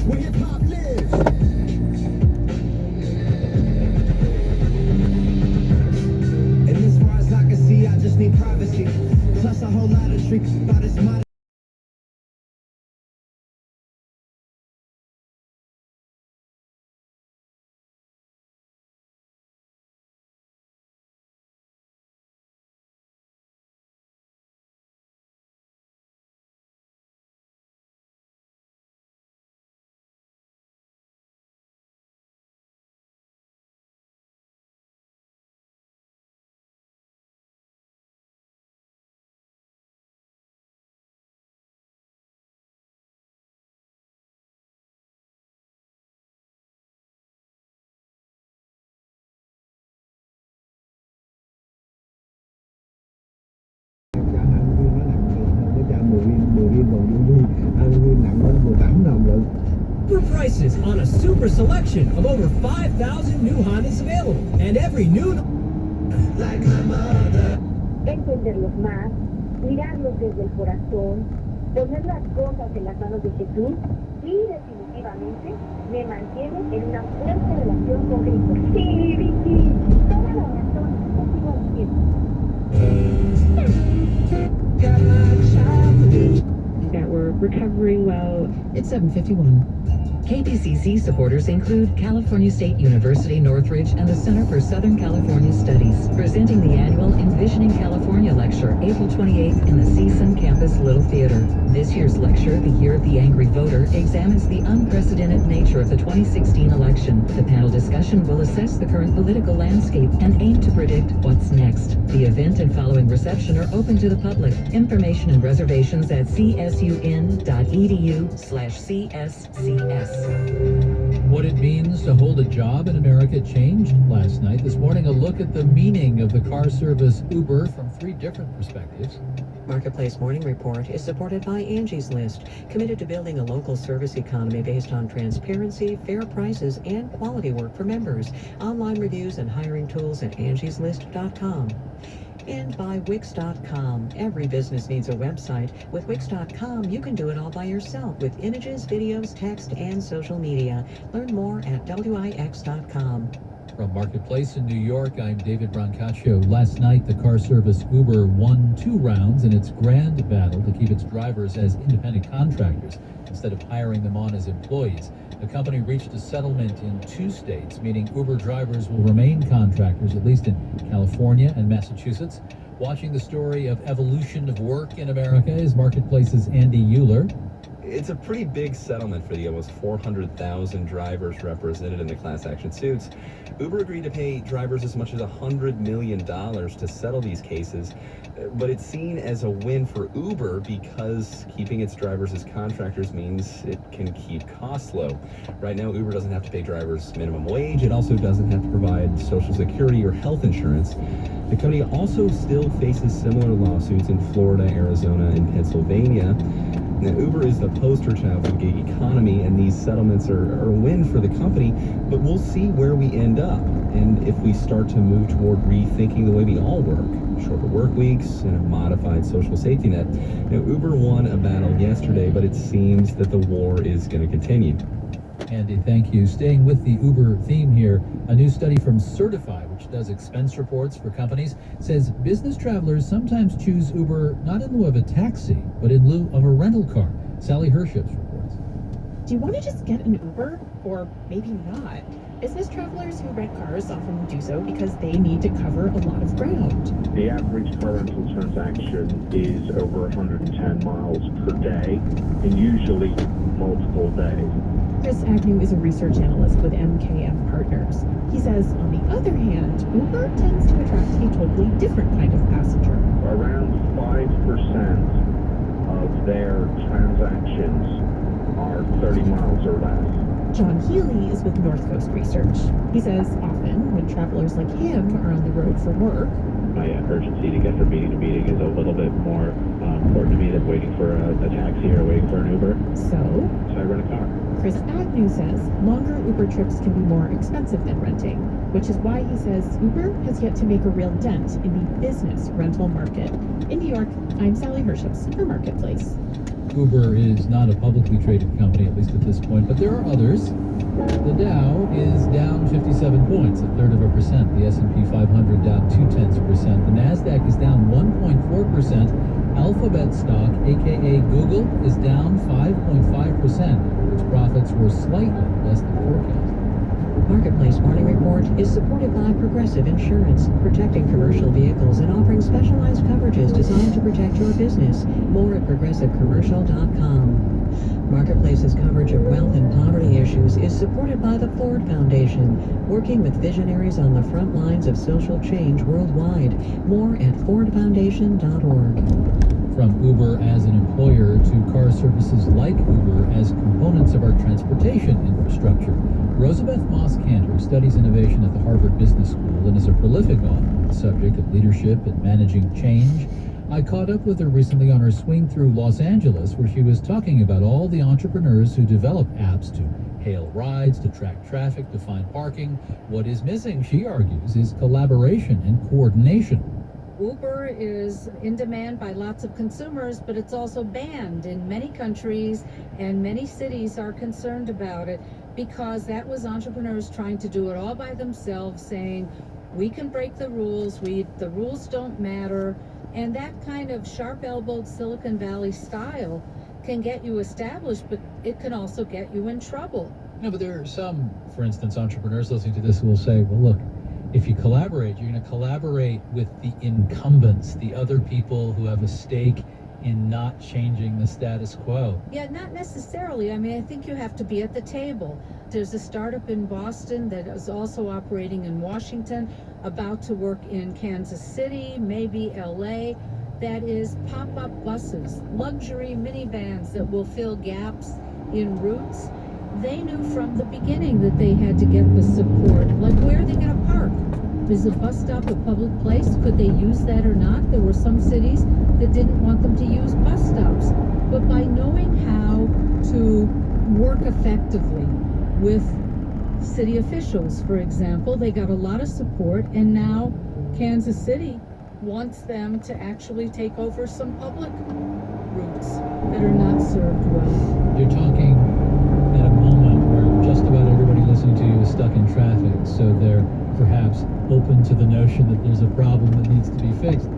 where hip hop lives. And as far as I can see, I just need privacy. Plus a whole lot of tricks about this modern. Super prices on a super selection of over 5,000 new Hondas available, and every new like my mother. Entenderlos más, mirarlos desde el corazón, poner las cosas en las manos de Jesús y definitivamente me mantiene en una fuerte relación con Cristo. Sí, Vicky, toda la razón, contigo al that we're recovering well. It's 7:51. KPCC supporters include California State University Northridge and the Center for Southern California Studies, presenting the annual Envisioning California Lecture, April 28th in the CSUN Campus Little Theater. This year's lecture, The Year of the Angry Voter, examines the unprecedented nature of the 2016 election. The panel discussion will assess the current political landscape and aim to predict what's next. The event and following reception are open to the public. Information and reservations at csun.edu/CSCS. What it means to hold a job in America changed last night. This morning, a look at the meaning of the car service Uber from 3 different perspectives. Marketplace Morning Report is supported by Angie's List, committed to building a local service economy based on transparency, fair prices, and quality work for members. Online reviews and hiring tools at angieslist.com. And by Wix.com. Every business needs a website. With Wix.com, you can do it all by yourself with images, videos, text, and social media. Learn more at Wix.com. From Marketplace in New York, I'm David Brancaccio. Last night, the car service Uber won 2 rounds in its grand battle to keep its drivers as independent contractors instead of hiring them on as employees. The company reached a settlement in 2 states, meaning Uber drivers will remain contractors, at least in California and Massachusetts. Watching the story of evolution of work in America is Marketplace's Andy Euler. It's a pretty big settlement for the almost 400,000 drivers represented in the class action suits. Uber agreed to pay drivers as much as $100 million to settle these cases, but it's seen as a win for Uber because keeping its drivers as contractors means it can keep costs low. Right now, Uber doesn't have to pay drivers minimum wage. It also doesn't have to provide Social Security or health insurance. The company also still faces similar lawsuits in Florida, Arizona, and Pennsylvania. Now, Uber is the poster child for the gig economy, and these settlements are a win for the company, but we'll see where we end up, and if we start to move toward rethinking the way we all work, shorter work weeks, and a modified social safety net. Now, Uber won a battle yesterday, but it seems that the war is going to continue. Andy, thank you. Staying with the Uber theme here, a new study from Certify, which does expense reports for companies, says business travelers sometimes choose Uber not in lieu of a taxi, but in lieu of a rental car. Sally Herships reports. Do you want to just get an Uber? Or maybe not. Business travelers who rent cars often do so because they need to cover a lot of ground. The average car rental transaction is over 110 miles per day, and usually multiple days. Chris Agnew is a research analyst with MKM Partners. He says, on the other hand, Uber tends to attract a totally different kind of passenger. Around 5% of their transactions are 30 miles or less. John Healy is with North Coast Research. He says often when travelers like him are on the road for work, my urgency to get from meeting to meeting is a little bit more important to me than waiting for a taxi or waiting for an Uber. So I rent a car. Chris Agnew says longer Uber trips can be more expensive than renting, which is why he says Uber has yet to make a real dent in the business rental market. In New York, I'm Sally Herships for Marketplace. Uber is not a publicly traded company, at least at this point, but there are others. The Dow is down 57 points, 1/3%. The S&P 500 down 0.2%. The Nasdaq is down 1.4%. Alphabet stock, aka Google, is down 5.5%. Its profits were slightly less than forecast. Marketplace Morning Report is supported by Progressive Insurance, protecting commercial vehicles and offering specialized coverages designed to protect your business. More at progressivecommercial.com. Marketplace's coverage of wealth and poverty issues is supported by the Ford Foundation, working with visionaries on the front lines of social change worldwide. More at fordfoundation.org. From Uber as an employer to car services like Uber as components of our transportation infrastructure, Rosabeth Moss-Kanter studies innovation at the Harvard Business School and is a prolific author on the subject of leadership and managing change. I caught up with her recently on her swing through Los Angeles, where she was talking about all the entrepreneurs who develop apps to hail rides, to track traffic, to find parking. What is missing, she argues, is collaboration and coordination. Uber is in demand by lots of consumers, but it's also banned in many countries, and many cities are concerned about it because that was entrepreneurs trying to do it all by themselves, saying, we can break the rules, the rules don't matter. And that kind of sharp-elbowed Silicon Valley style can get you established, but it can also get you in trouble. No, but there are some, for instance, entrepreneurs listening to this who will say, well, look, if you collaborate, you're going to collaborate with the incumbents, the other people who have a stake in not changing the status quo. Yeah, not necessarily. I mean, I think you have to be at the table. There's a startup in Boston that is also operating in Washington, about to work in Kansas City, maybe LA. That is pop-up buses, luxury minivans that will fill gaps in routes. They knew from the beginning that they had to get the support. Like, where are they going to park? Is a bus stop a public place? Could they use that or not? There were some cities that didn't want them to use bus stops. But by knowing how to work effectively with city officials, for example, they got a lot of support, and now Kansas City wants them to actually take over some public routes that are not served well. You're talking at a moment where just about everybody listening to you is stuck in traffic, so they're perhaps open to the notion that there's a problem that needs to be fixed.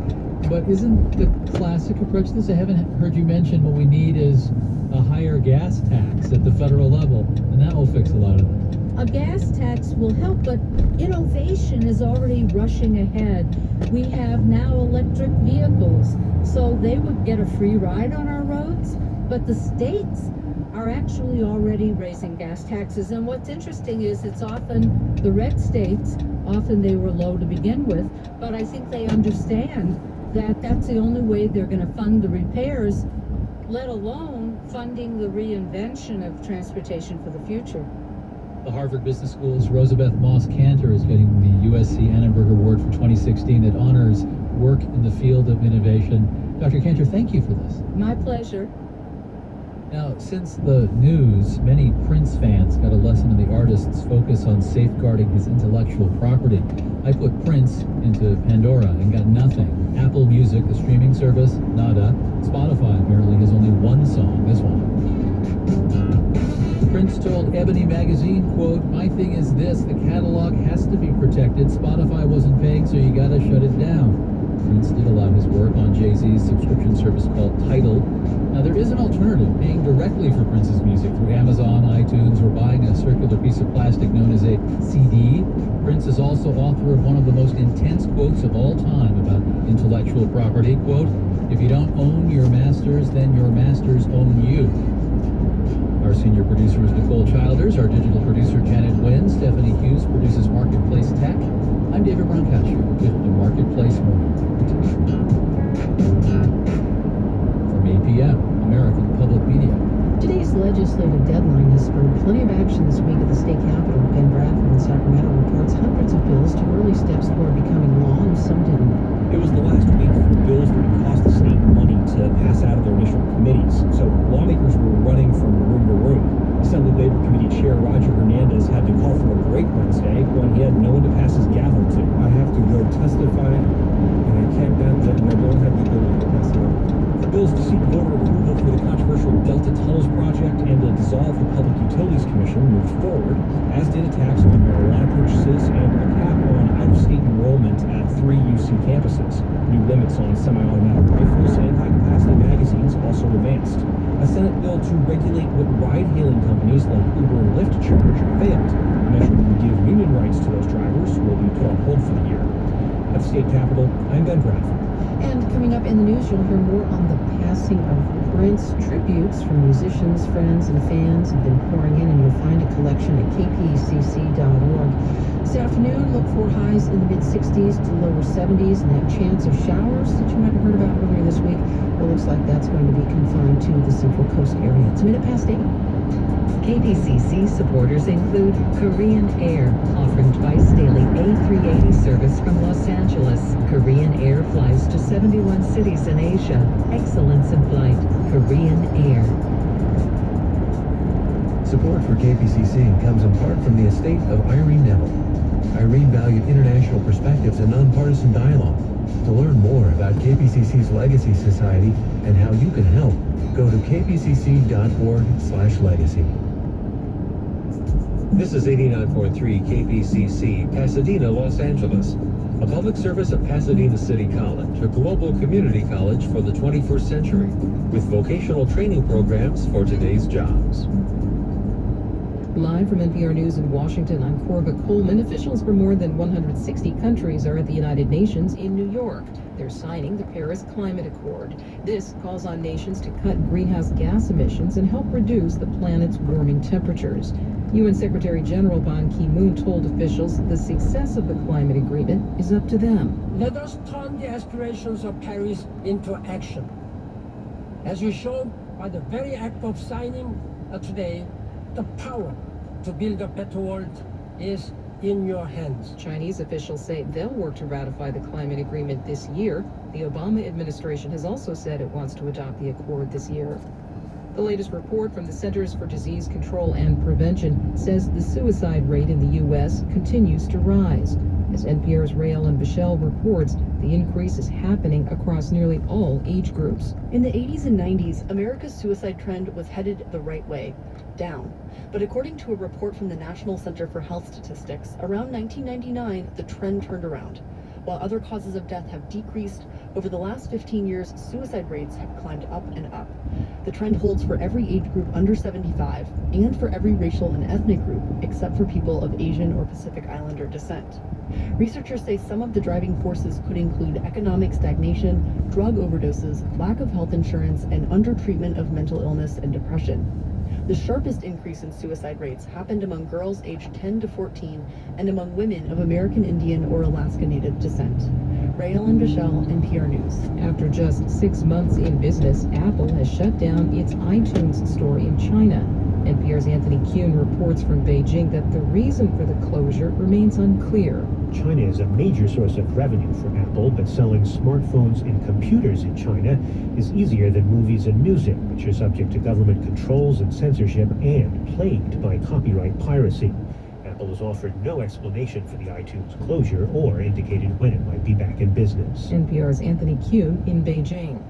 But isn't the classic approach to this? I haven't heard you mention what we need is a higher gas tax at the federal level, and that will fix a lot of this. A gas tax will help, but innovation is already rushing ahead. We have now electric vehicles, so they would get a free ride on our roads, but the states are actually already raising gas taxes. And what's interesting is it's often the red states, often they were low to begin with, but I think they understand that that's the only way they're going to fund the repairs, let alone funding the reinvention of transportation for the future. The Harvard Business School's Rosabeth Moss-Kanter is getting the USC Annenberg Award for 2016 that honors work in the field of innovation. Dr. Kanter, thank you for this. My pleasure. Now, since the news, many Prince fans got a lesson in the artist's focus on safeguarding his intellectual property. I put Prince into Pandora and got nothing. Apple Music, the streaming service, nada. Spotify apparently has only one song, this one. Prince told Ebony magazine, quote, "My thing is this, the catalog has to be protected. Spotify wasn't paying, so you gotta shut it down." Prince did a lot of his work on Jay-Z's subscription service called Tidal. Now, there is an alternative, paying directly for Prince's music through Amazon, iTunes, or buying a circular piece of plastic known as a CD. Prince is also author of one of the most intense quotes of all time about intellectual property, quote, "If you don't own your masters, then your masters own you." Our senior producer is Nicole Childers. Our digital producer, Janet Wynn. Stephanie Hughes produces Marketplace Tech. I'm David Brancaccio with the Marketplace Morning. From APM, American Public Media. Today's legislative deadline has spurred plenty of action this week at the state capitol. Ben Bradford in Sacramento reports hundreds of bills took early steps toward becoming law, and some didn't. It was the last week for bills that would cost the state money to pass out of their initial committees, so lawmakers were running from room to room. Assembly Labor Committee Chair Roger Hernandez had to call for a break Wednesday when he had no one to pass his gavel to. I have to go testify, and I can't and I don't have the ability to pass it on. The bills to seek voter approval for the controversial moved forward, as did a tax on marijuana purchases and a cap on out-of-state enrollment at 3 UC campuses. New limits on semi-automatic rifles and high-capacity magazines also advanced. A Senate bill to regulate what ride-hailing companies like Uber and Lyft charge failed. The measure would give union rights to those drivers will be put on hold for the year. At the state capitol, I'm Ben Bradford. And coming up in the news, you'll hear more on the passing of Prince. Tributes from musicians, friends, and fans have been pouring in, and you'll find a collection at kpcc.org. This afternoon, look for highs in the mid-60s to lower 70s, and that chance of showers that you might have heard about earlier this week, well, looks like that's going to be confined to the Central Coast area. It's a minute past 8. KPCC supporters include Korean Air, offering twice daily A380 service from Los Angeles. Korean Air flies to 71 cities in Asia. Excellence in flight. Korean Air. Support for KPCC comes in part from the estate of Irene Neville. Irene valued international perspectives and nonpartisan dialogue. To learn more about KPCC's Legacy Society and how you can help, go to kpcc.org/legacy. This is 89.3 KPCC, Pasadena, Los Angeles. A public service of Pasadena City College, a global community college for the 21st century, with vocational training programs for today's jobs. Live from NPR News in Washington, I'm Corba Coleman. Officials from more than 160 countries are at the United Nations in New York. They're signing the Paris Climate Accord. This calls on nations to cut greenhouse gas emissions and help reduce the planet's warming temperatures. UN Secretary General Ban Ki-moon told officials the success of the climate agreement is up to them. Let us turn the aspirations of Paris into action. As we showed by the very act of signing today, the power to build a better world is in your hands. Chinese officials say they'll work to ratify the climate agreement this year. The Obama administration has also said it wants to adopt the accord this year. The latest report from the Centers for Disease Control and Prevention says the suicide rate in the U.S. continues to rise. As NPR's Rael Bichelle reports, the increase is happening across nearly all age groups. In the 80s and 90s, America's suicide trend was headed the right way, down. But according to a report from the National Center for Health Statistics, around 1999, the trend turned around. While other causes of death have decreased, over the last 15 years, suicide rates have climbed up and up. The trend holds for every age group under 75 and for every racial and ethnic group, except for people of Asian or Pacific Islander descent. Researchers say some of the driving forces could include economic stagnation, drug overdoses, lack of health insurance, and undertreatment of mental illness and depression. The sharpest increase in suicide rates happened among girls aged 10 to 14 and among women of American Indian or Alaska Native descent. Rael Bichelle, NPR News. After just 6 months in business, Apple has shut down its iTunes store in China. NPR's Anthony Kuhn reports from Beijing that the reason for the closure remains unclear. China is a major source of revenue for Apple, but selling smartphones and computers in China is easier than movies and music, which are subject to government controls and censorship and plagued by copyright piracy. Apple has offered no explanation for the iTunes closure or indicated when it might be back in business. NPR's Anthony Kuhn in Beijing.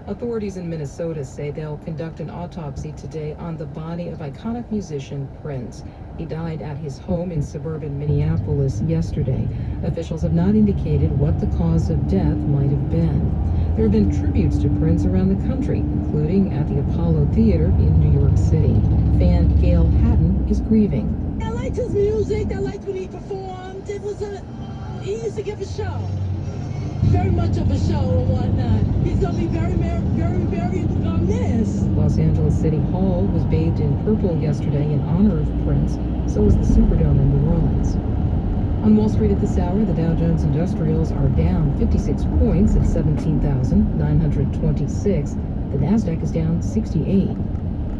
Authorities in Minnesota say they'll conduct an autopsy today on the body of iconic musician Prince. He died at his home in suburban Minneapolis yesterday. Officials have not indicated what the cause of death might have been. There have been tributes to Prince around the country, including at the Apollo Theater in New York City. Fan Gail Hatton is grieving. I liked his music. I liked when he performed. He used to give a show. Very much of a show and whatnot. He's going to be very missed. Los Angeles City Hall was bathed in purple yesterday in honor of Prince. So was the Superdome in New Orleans. On Wall Street at this hour, the Dow Jones Industrials are down 56 points at 17,926. The Nasdaq is down 68.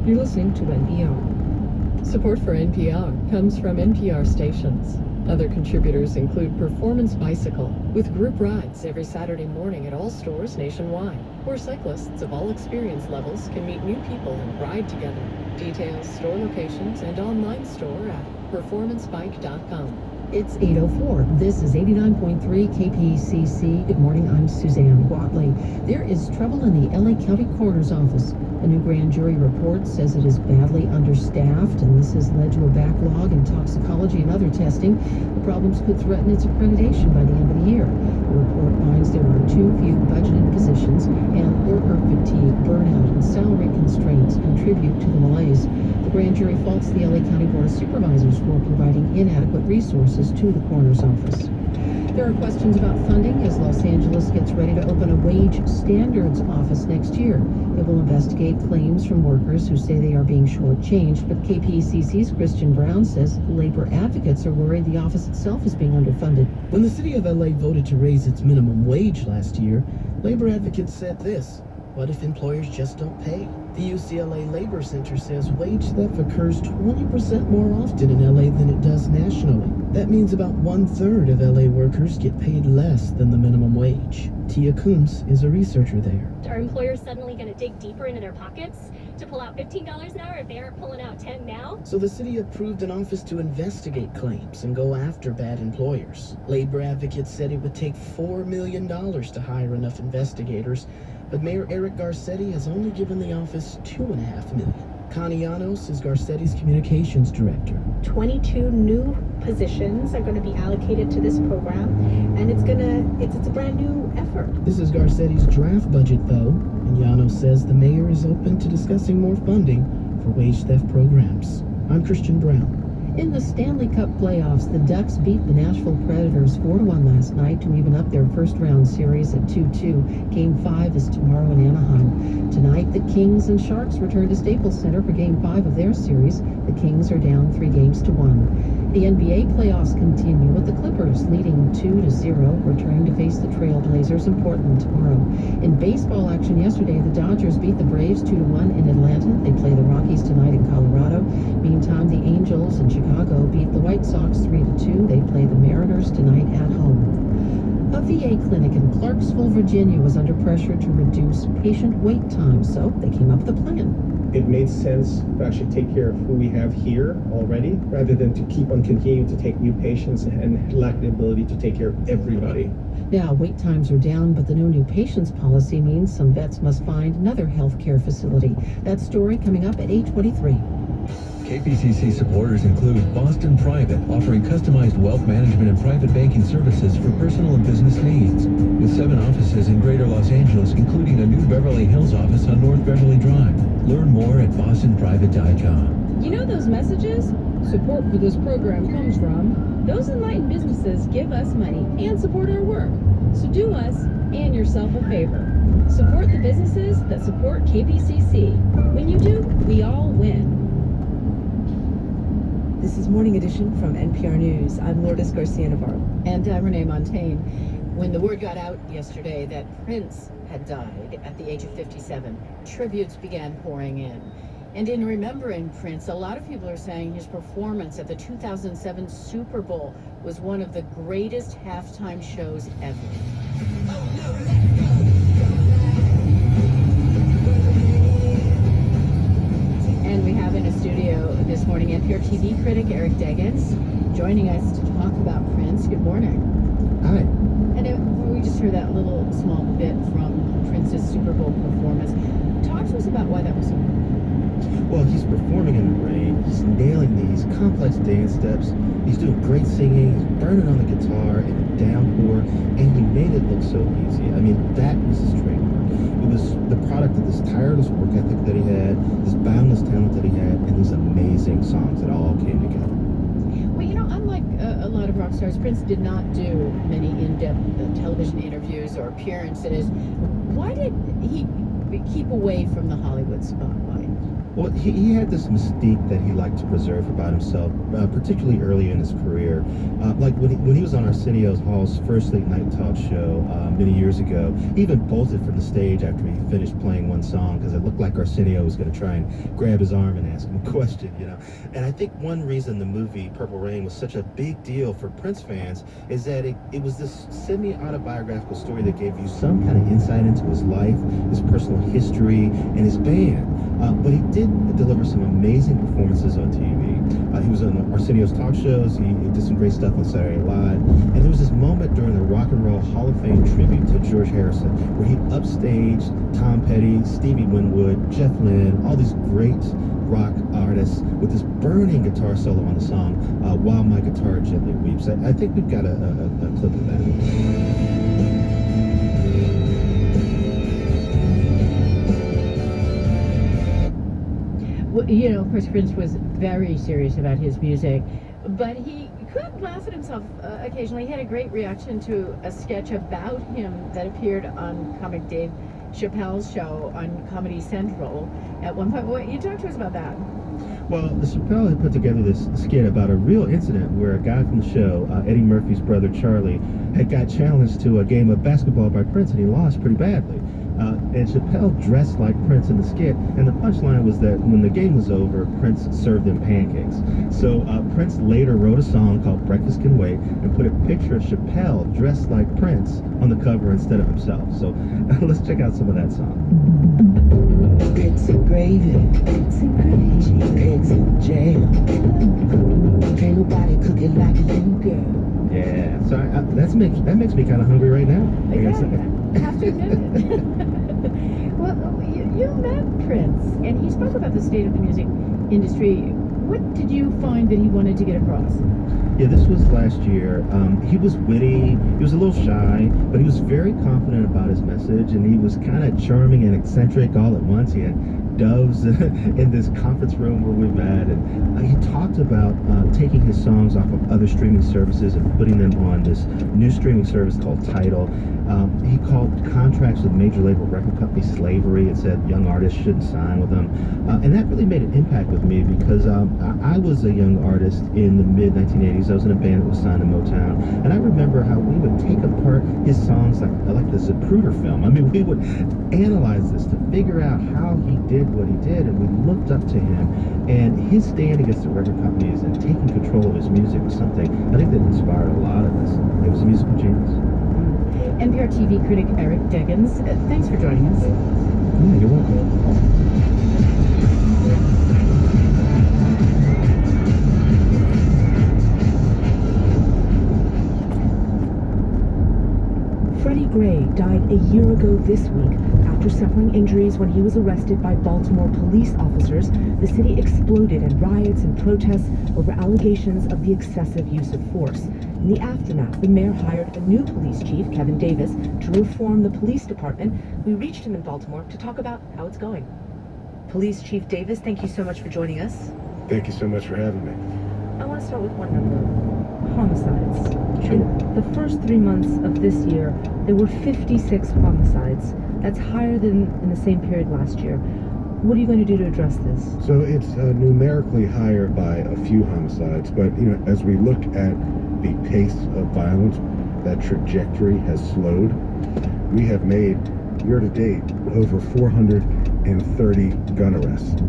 You're listening to NPR. Support for NPR comes from NPR stations. Other contributors include Performance Bicycle, with group rides every Saturday morning at all stores nationwide, where cyclists of all experience levels can meet new people and ride together. Details, store locations, and online store at performancebike.com. It's 8:04. This is 89.3 KPCC. Good morning, I'm Suzanne Watley. There is trouble in the LA County Coroner's Office. A new grand jury report says it is badly understaffed, and this has led to a backlog in toxicology and other testing. The problems could threaten its accreditation by the end of the year. The report finds there are too few budgeted positions, and worker fatigue, burnout, and salary constraints contribute to the malaise. The grand jury faults the LA County Board of Supervisors for providing inadequate resources to the coroner's office. There are questions about funding as Los Angeles gets ready to open a wage standards office next year. It will investigate claims from workers who say they are being shortchanged, but KPCC's Christian Brown says labor advocates are worried the office itself is being underfunded. When the city of LA voted to raise its minimum wage last year, labor advocates said this: what if employers just don't pay? The UCLA Labor Center says wage theft occurs 20% more often in LA than it does nationally. That means about 1/3 of LA workers get paid less than the minimum wage. Tia Coombs is a researcher there. Are employers suddenly going to dig deeper into their pockets to pull out $15 an hour if they aren't pulling out $10 now? So the city approved an office to investigate claims and go after bad employers. Labor advocates said it would take $4 million to hire enough investigators, but Mayor Eric Garcetti has only given the office $2.5 million. Connie Llanos is Garcetti's communications director. 22 new positions are going to be allocated to this program, and it's a brand new effort. This is Garcetti's draft budget, though, and Llanos says the mayor is open to discussing more funding for wage theft programs. I'm Christian Brown. In the Stanley Cup playoffs, the Ducks beat the Nashville Predators 4-1 last night to even up their first-round series at 2-2. Game 5 is tomorrow in Anaheim. Tonight, the Kings and Sharks return to Staples Center for Game 5 of their series. The Kings are down 3-1. The NBA playoffs continue with the Clippers leading 2-0, returning to face the Trailblazers in Portland tomorrow. In baseball action yesterday, the Dodgers beat the Braves 2-1 in Atlanta. They play the Rockies tonight in Colorado. Meantime, the Angels in Chicago beat the White Sox 3-2. They play the Mariners tonight at home. A VA clinic in Clarksville, Virginia was under pressure to reduce patient wait time, so they came up with a plan. It made sense to actually take care of who we have here already, rather than to keep on continuing to take new patients and lack the ability to take care of everybody. Now, wait times are down, but the no new patients policy means some vets must find another healthcare facility. That story coming up at 8:23. KPCC supporters include Boston Private, offering customized wealth management and private banking services for personal and business needs. With 7 offices in Greater Los Angeles, including a new Beverly Hills office on North Beverly Drive. Learn more at bostonprivate.com. You know those messages? Support for this program comes from those enlightened businesses give us money and support our work. So do us and yourself a favor. Support the businesses that support KPCC. When you do, we all win. This is Morning Edition from NPR News. I'm Lourdes Garcia-Navarro. And I'm Renee Montagne. When the word got out yesterday that Prince had died at the age of 57, tributes began pouring in. And in remembering Prince, a lot of people are saying his performance at the 2007 Super Bowl was one of the greatest halftime shows ever. And we have in a studio this morning NPR TV critic Eric Deggans joining us to talk about Prince. Good morning. Hi. And we just heard that little small bit from Prince's Super Bowl performance. Talk to us about why that was so important. Well, he's performing in the rain. He's nailing these complex dance steps. He's doing great singing. He's burning on the guitar in a downpour, and he made it look so easy. I mean, that was his trademark. It was the product of this tireless work ethic that he had, this boundless talent that he had, and these amazing songs that all came together. Well, you know, unlike a lot of rock stars, Prince did not do many in-depth television interviews or appearances. Why did he keep away from the Hollywood spotlight? Well, he had this mystique that he liked to preserve about himself, particularly early in his career. Like when he was on Arsenio Hall's first late night talk show many years ago, he even bolted from the stage after he finished playing one song because it looked like Arsenio was going to try and grab his arm and ask him a question, you know. And I think one reason the movie Purple Rain was such a big deal for Prince fans is that it was this semi-autobiographical story that gave you some kind of insight into his life, his personal history, and his band. But he did did deliver some amazing performances on TV. He was on Arsenio's talk shows. He did some great stuff on Saturday Night Live. And there was this moment during the Rock and Roll Hall of Fame tribute to George Harrison where he upstaged Tom Petty, Stevie Winwood, Jeff Lynne, all these great rock artists with this burning guitar solo on the song While My Guitar Gently Weeps. I think we've got a clip of that. Well, you know, of course, Prince was very serious about his music, but he could laugh at himself occasionally. He had a great reaction to a sketch about him that appeared on comic Dave Chappelle's show on Comedy Central at one point. Well, you talk to us about that. Well, the Chappelle had put together this skit about a real incident where a guy from the show, Eddie Murphy's brother Charlie, had got challenged to a game of basketball by Prince, and he lost pretty badly. And Chappelle dressed like Prince in the skit, and the punchline was that when the game was over, Prince served him pancakes. So Prince later wrote a song called Breakfast Can Wait and put a picture of Chappelle dressed like Prince on the cover instead of himself. So let's check out some of that song. Grits and gravy, eggs and jam. Can't nobody cook it like you, girl. Yeah, so that makes me kind of hungry right now. I gotta say. I have to admit it. Well, you met Prince, and he spoke about the state of the music industry. What did you find that he wanted to get across? Yeah, this was last year. He was witty, he was a little shy, but he was very confident about his message, and he was kind of charming and eccentric all at once. He had doves in this conference room where we met, and he talked about taking his songs off of other streaming services and putting them on this new streaming service called Tidal. He called contracts with major label record companies slavery and said young artists shouldn't sign with them. And that really made an impact with me because I was a young artist in the mid-1980s. I was in a band that was signed to Motown. And I remember how we would take apart his songs like the Zapruder film. I mean, we would analyze this to figure out how he did what he did, and we looked up to him. And his stand against the record companies and taking control of his music was something I think that inspired a lot of us. It was a musical genius. NPR TV critic Eric Deggans, thanks for joining us. Yeah, you're welcome. Freddie Gray died a year ago this week after suffering injuries when he was arrested by Baltimore police officers. The city exploded in riots and protests over allegations of the excessive use of force. In the aftermath, the mayor hired a new police chief, Kevin Davis, to reform the police department. We reached him in Baltimore to talk about how it's going. Police Chief Davis, thank you so much for joining us. Thank you so much for having me. I want to start with one number. Homicides. Sure. In the first 3 months of this year, there were 56 homicides. That's higher than in the same period last year. What are you going to do to address this? So it's numerically higher by a few homicides, but as we look at the pace of violence, that trajectory has slowed. We have made year to date over 430 gun arrests.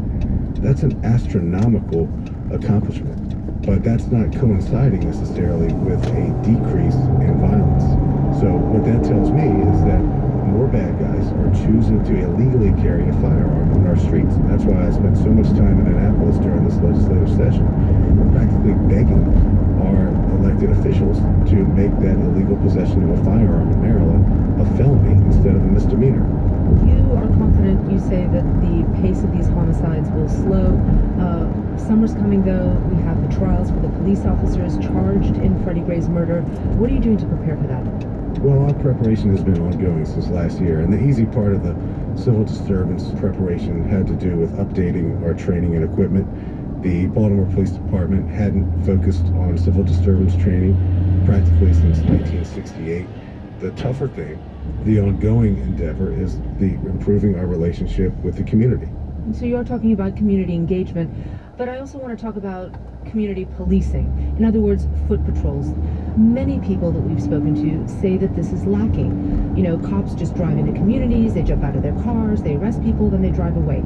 That's an astronomical accomplishment, but that's not coinciding necessarily with a decrease in violence. So what that tells me is that more bad guys are choosing to illegally carry a firearm on our streets. And that's why I spent so much time in Annapolis during this legislative session, practically begging our elected officials to make that illegal possession of a firearm in Maryland a felony instead of a misdemeanor. You are confident, you say, that the pace of these homicides will slow. Summer's coming, though. We have the trials for the police officers charged in Freddie Gray's murder. What are you doing to prepare for that? Well, our preparation has been ongoing since last year, and the easy part of the civil disturbance preparation had to do with updating our training and equipment. The Baltimore Police Department hadn't focused on civil disturbance training practically since 1968. The tougher thing, the ongoing endeavor, is the improving our relationship with the community. So you're talking about community engagement, but I also want to talk about community policing. In other words, foot patrols. Many people that we've spoken to say that this is lacking. You know, cops just drive into communities, they jump out of their cars, they arrest people, then they drive away.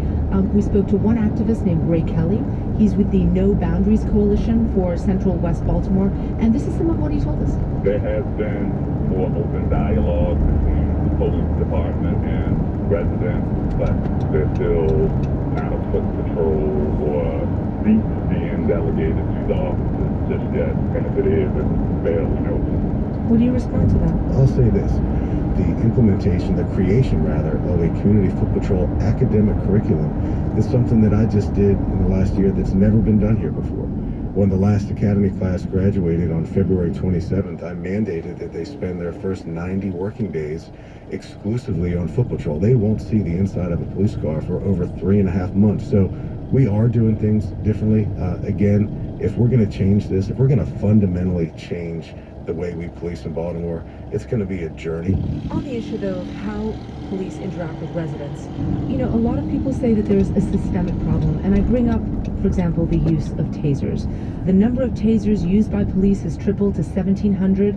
We spoke to one activist named Ray Kelly. He's with the No Boundaries Coalition for Central West Baltimore, and this is some of what he told us. There has been more open dialogue between the police department and residents, but there's still not a foot patrol or seats being delegated to the officers just yet. And if it is, it's barely noticed. What do you respond to that? I'll say this. The implementation, the creation rather, of a community foot patrol academic curriculum is something that I just did in the last year that's never been done here before. When the last academy class graduated on February 27th, I mandated that they spend their first 90 working days exclusively on foot patrol. They won't see the inside of a police car for over 3.5 months. So we are doing things differently. Again, if we're going to change this, if we're going to fundamentally change the way we police in Baltimore, it's going to be a journey. On the issue, though, of how police interact with residents, you know, a lot of people say that there's a systemic problem, and I bring up, for example, the use of tasers. The number of tasers used by police has tripled to 1,700,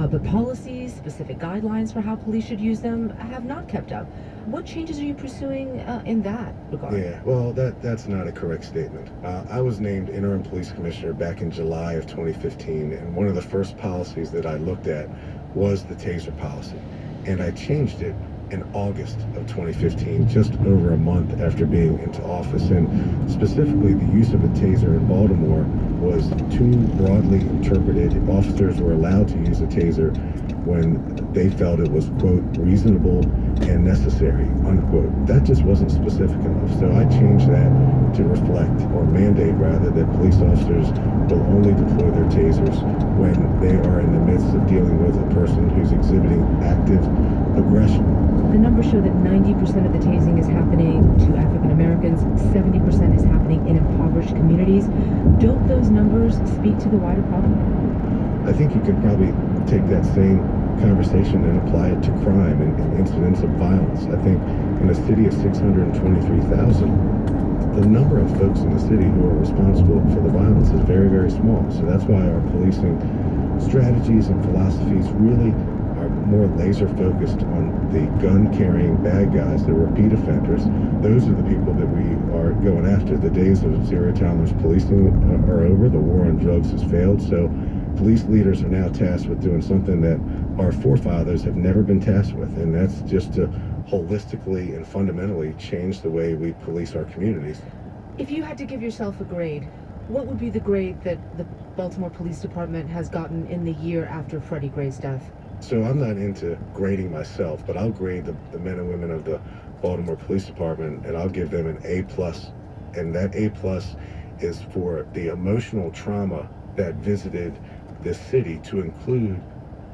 but policies, specific guidelines for how police should use them have not kept up. What changes are you pursuing in that regard? Yeah, well, that's not a correct statement. I was named interim police commissioner back in July of 2015, and one of the first policies that I looked at was the taser policy. And I changed it in August of 2015, just over a month after being into office. And specifically, the use of a taser in Baltimore was too broadly interpreted. Officers were allowed to use a taser when they felt it was, quote, reasonable and necessary, unquote. That just wasn't specific enough. So I changed that to reflect, or mandate rather, that police officers will only deploy their tasers when they are in the midst of dealing with a person who's exhibiting active aggression. The numbers show that 90% of the tasing is happening to African Americans, 70% is happening in impoverished communities. Don't those numbers speak to the wider problem? I think you could probably take that same conversation and apply it to crime and incidents of violence. I think in a city of 623,000, the number of folks in the city who are responsible for the violence is very, very small. So that's why our policing strategies and philosophies really are more laser focused on the gun-carrying bad guys, the repeat offenders. Those are the people that we are going after. The days of zero-tolerance policing are over. The war on drugs has failed. So police leaders are now tasked with doing something that our forefathers have never been tasked with, and that's just to holistically and fundamentally change the way we police our communities. If you had to give yourself a grade, what would be the grade that the Baltimore Police Department has gotten in the year after Freddie Gray's death? So I'm not into grading myself, but I'll grade the men and women of the Baltimore Police Department, and I'll give them an A+. And that A+ is for the emotional trauma that visited this city, to include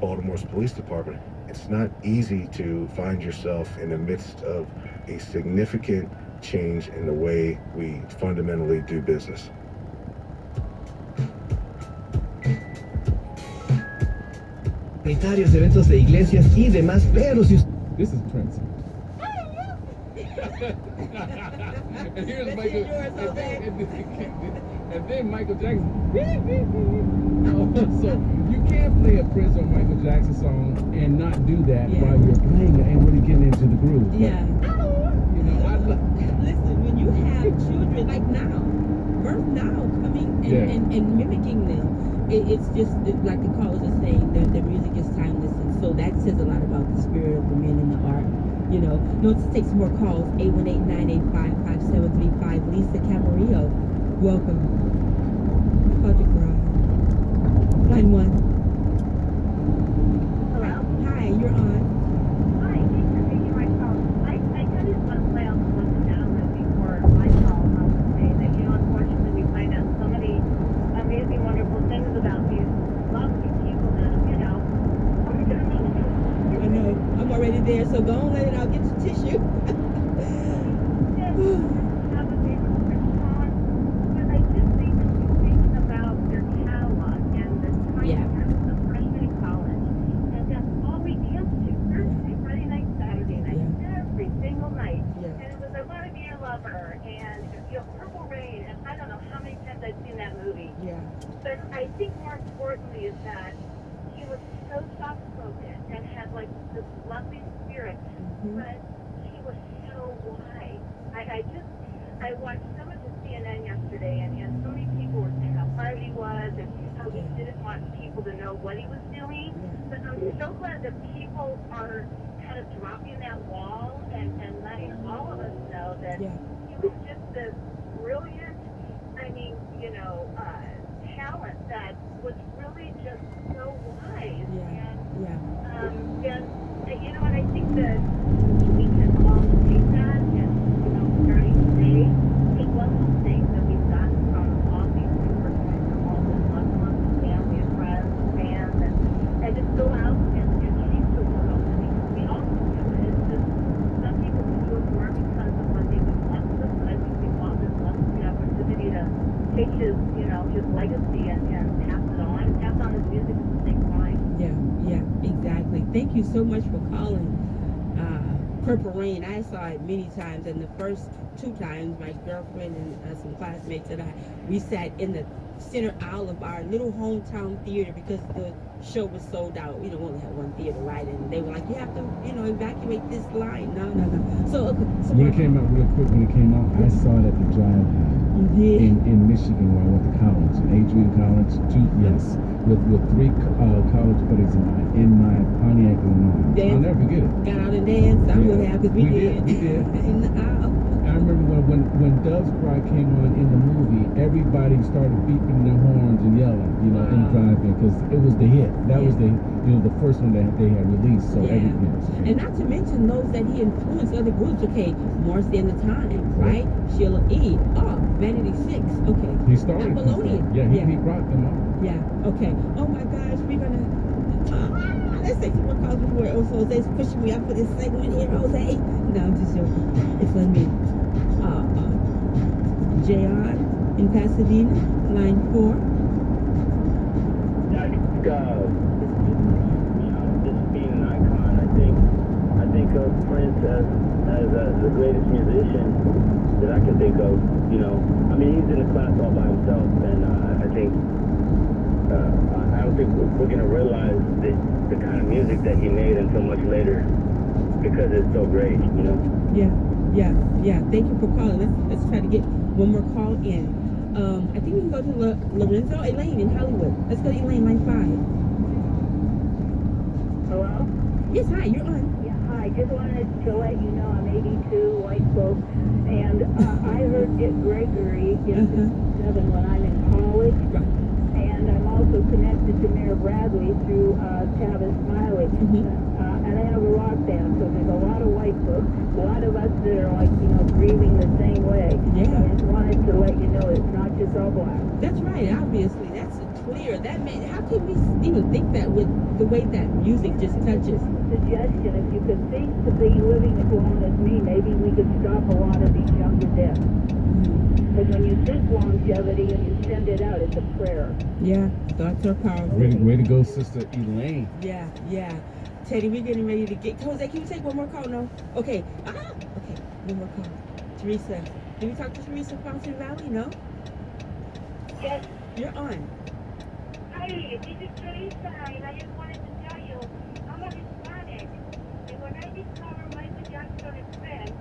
Baltimore's police department. It's not easy to find yourself in the midst of a significant change in the way we fundamentally do business. Sanitarios, eventos de iglesias y demás, pero si This is Prince. And here's Michael, and then Michael Jackson. So you can't play a Prince or Michael Jackson song and not do that while you're playing it and really getting into the groove. Yeah. You know, Listen, when you have children like now, birth now, coming and mimicking them, it's just like the callers are saying, the music is timeless, and so that says a lot about the spirit of the men in the art. You know, let's take some more calls. 818-985-5735. Lisa Camarillo, welcome. Project Garage. Line 1. Hello. Hi, you're on. Hi, thanks for taking my call. I kind of just want to play off of what the gentleman before my call saying that, you know, unfortunately we find out so many amazing, wonderful things about these lovely people that, you know, I know. I'm already there, so go on, let it out. Get your tissue. But I think more importantly is that he was so soft-spoken and had like this lovely spirit, but he was so wise. I watched so much of CNN yesterday, and so many people were saying how hard he was and how he didn't want people to know what he was doing. But I'm so glad that people are kind of dropping that wall and letting all of us know that he was just this brilliant, I mean, talent that was really just so wise. And I think that we can all see that, and starting today, take one of the things that we've gotten from all these superstars, from all the loved ones, family, and friends, and fans, and just go out and change the world. I mean, we all can do it. It's just some people can do it more because of what they've been blessed with. But I think we've all been blessed with the opportunity to take his legacy and pass it on, and pass on his music at the same time. Yeah, exactly. Thank you so much for calling. Purple Rain, I saw it many times, and the first 2 times, my girlfriend and some classmates and we sat in the center aisle of our little hometown theater because the show was sold out. We don't only have one theater, right? And they were like, you have to, evacuate this line. No. So when it came out, real quick, I saw it at the drive-by in Michigan where I went to college, Adrian College, with 3 college buddies of mine in my Pontiac Lamont. I'll never forget it. Got out and danced. I would have, because we did. We did. In the aisle. I remember when Dove's Cry came on in the movie, everybody started beeping their horns and yelling, in driving, because it was the hit. That was the first one that they had released. So everything. And not to mention those that he influenced other groups. Okay, Morrissey and the Time, right? Sheila E. Oh, Vanity 6. Okay. He started. Apollonia. He brought them up. Yeah. Okay. Oh my gosh, we're gonna. Let's take some more calls before Jose's pushing me up for this segment here, Jose. No, I'm just joking. It's on me. JR in Pasadena, line 4. Just being an icon, I think of Prince as the greatest musician that I can think of. I mean, he's in a class all by himself, and I think I don't think we're gonna realize the kind of music that he made until much later, because it's so great. Yeah. Thank you for calling. Let's try to get one more call in. I think we can go to Lorenzo. Elaine in Hollywood. Let's go to Elaine, line 5. Hello? Yes, hi, you're on. Yeah, hi. Just wanted to let you know I'm 82, white folk, and I heard Dick Gregory in 7 when I'm in college. And I'm also connected to Mayor Bradley through Tavis Smiley. And I have a rock band, so there's a lot of white folks, a lot of us that are grieving the same way. I just wanted to let you know it's not just all black. That's right, obviously. That's clear. How could we even think that with the way that music just touches? Suggestion, if you could think to be living as long as me, maybe we could stop a lot of these younger deaths. Because when you think longevity and you send it out, it's a prayer. Yeah, thoughts are powerful. Way to go, Sister Elaine. Yeah. Teddy, we're getting ready to get... Jose, can you take one more call? No? Okay. Okay, one more call. Teresa. Did we talk to Teresa from Fountain Valley? No? Yes. You're on. Hi, this is Teresa, and I just wanted to tell you, I'm a Hispanic. And when I discovered Michael Jackson and Prince,